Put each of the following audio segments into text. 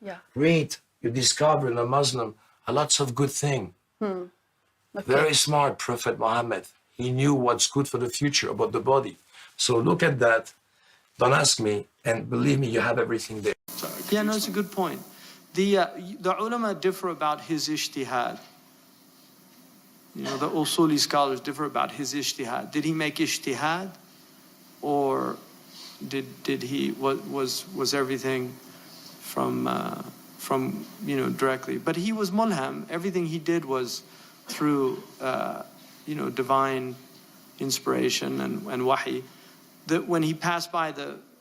Yeah. Read. You discover in a Muslim lots of good thing. Okay. Very smart Prophet Muhammad. He knew what's good for the future about the body. So look at that. Don't ask me, and believe me, you have everything there. Yeah, no, it's a good point. The ulama differ about his ijtihad. You know, the usuli scholars differ about his ijtihad. Did he make ijtihad, or did he was everything from you know, directly? But he was mulham. Everything he did was through you know, divine inspiration and wahi. That when he passed by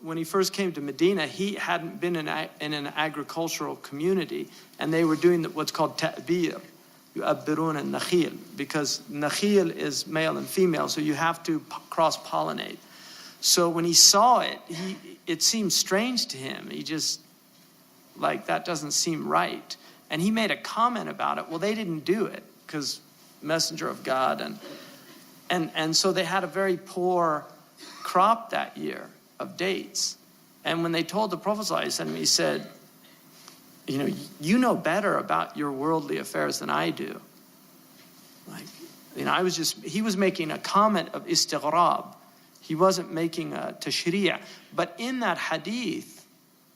when he first came to Medina, he hadn't been in an agricultural community, and they were doing what's called ta'bir, yu'abbirun and nakhil, because nakhil is male and female, so you have to cross-pollinate. So when he saw it, it seemed strange to him. He just, like, that doesn't seem right. And he made a comment about it. Well, they didn't do it because messenger of God, and so they had a very poor crop that year of dates. And when they told the Prophet ﷺ, he said, you know better about your worldly affairs than I do. Like, you know, he was making a comment of istighrab. He wasn't making a tashri'ah. But in that hadith,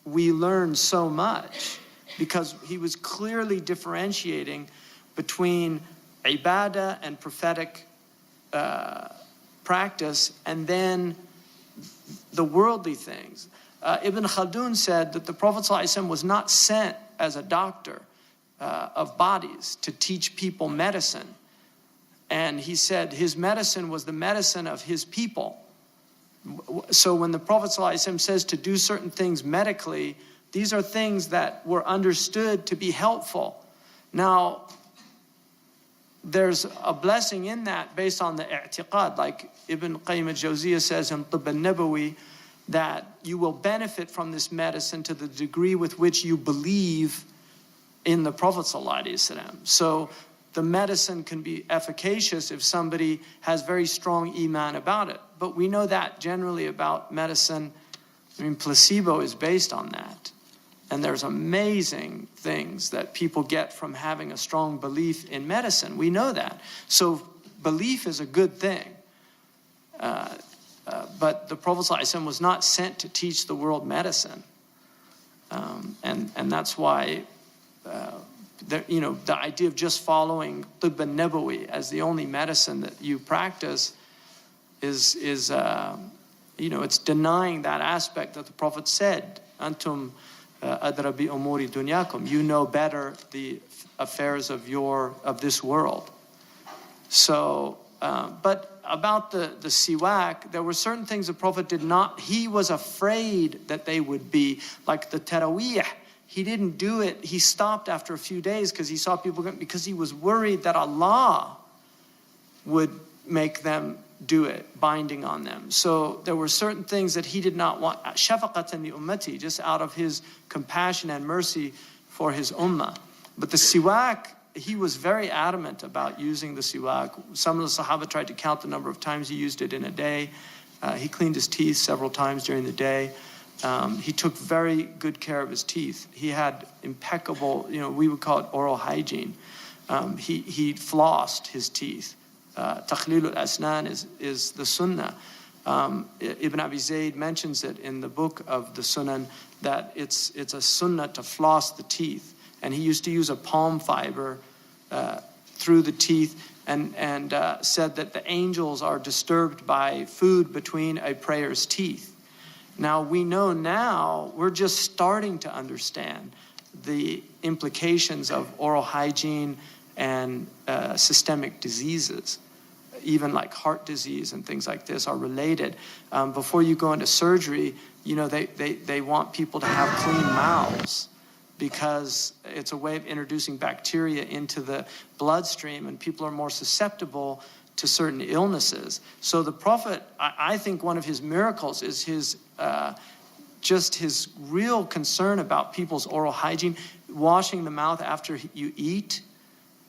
we learned so much, because he was clearly differentiating between ibadah and prophetic practice, and then the worldly things. Ibn Khaldun said that the Prophet ﷺ was not sent as a doctor of bodies to teach people medicine. And he said his medicine was the medicine of his people. So when the Prophet ﷺ says to do certain things medically, these are things that were understood to be helpful. Now, there's a blessing in that based on the i'tiqad, like Ibn Qayyim al-Jawziyah says in Tubuh al-Nabawi, that you will benefit from this medicine to the degree with which you believe in the Prophet ﷺ. So the medicine can be efficacious if somebody has very strong iman about it. But we know that generally about medicine. I mean, placebo is based on that. And there's amazing things that people get from having a strong belief in medicine. We know that. So belief is a good thing. But the Prophet ﷺ was not sent to teach the world medicine. And that's why, you know, the idea of just following tibb al-nabawi as the only medicine that you practice is you know, it's denying that aspect that the Prophet said, Antum adra bi umuri dunyakum, you know better the affairs of this world. So, but about the siwak, there were certain things the Prophet did not, he was afraid that they would be, like the tarawih. He didn't do it, he stopped after a few days because he saw people, because he was worried that Allah would make them do it, binding on them. So there were certain things that he did not want, shafaqatan li ummati, just out of his compassion and mercy for his ummah. But the siwak, he was very adamant about using the siwak. Some of the Sahaba tried to count the number of times he used it in a day. He cleaned his teeth several times during the day. He took very good care of his teeth. He had impeccable, you know, we would call it oral hygiene. He flossed his teeth. Takhlil al-asnan is the sunnah. Ibn Abi Zayd mentions it in the book of the Sunan, that it's a sunnah to floss the teeth. And he used to use a palm fiber through the teeth, and said that the angels are disturbed by food between a prayer's teeth. Now, we know now, we're just starting to understand the implications of oral hygiene and systemic diseases. Even like heart disease and things like this are related. Before you go into surgery, you know, they want people to have clean mouths, because it's a way of introducing bacteria into the bloodstream, and people are more susceptible to certain illnesses. So the Prophet, I think one of his miracles is his just his real concern about people's oral hygiene. Washing the mouth after you eat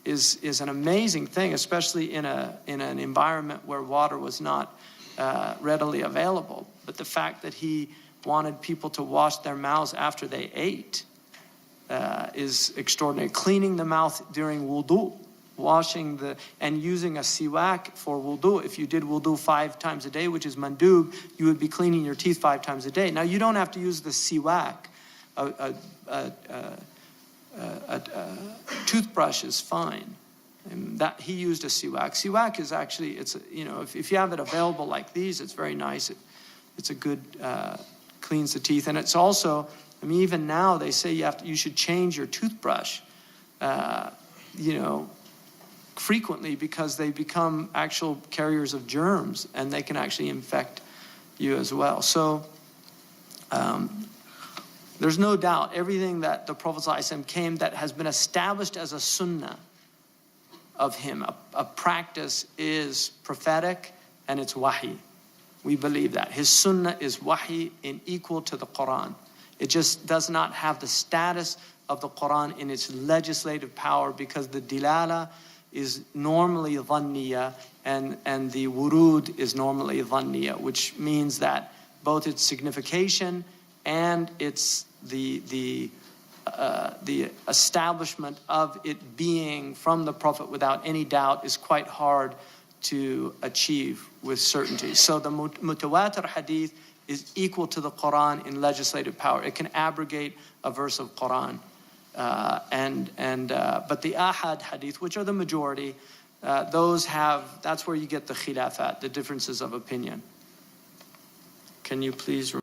is an amazing thing, especially in an environment where water was not readily available. But the fact that he wanted people to wash their mouths after they ate is extraordinary. Cleaning the mouth during wudu, washing and using a siwak for wudu. If you did wudu 5 times a day, which is mandub, you would be cleaning your teeth 5 times a day. Now, you don't have to use the siwak. A toothbrush is fine. And that he used a siwak. Siwak is actually, if you have it available like these, it's very nice. It's a good, cleans the teeth. And it's also, even now they say you should change your toothbrush, frequently, because they become actual carriers of germs and they can actually infect you as well. So there's no doubt everything that the Prophet ﷺ came that has been established as a sunnah of him, a practice, is prophetic and it's wahi. We believe that. His sunnah is wahi in equal to the Quran. It just does not have the status of the Quran in its legislative power because the dilala is normally dhanniya and the wurud is normally dhanniya, which means that both its signification and its the establishment of it being from the Prophet without any doubt is quite hard to achieve with certainty. So the mutawatir hadith is equal to the Quran in legislative power. It can abrogate a verse of Quran. But the ahad hadith, which are the majority, that's where you get the khilafat, the differences of opinion. Can you please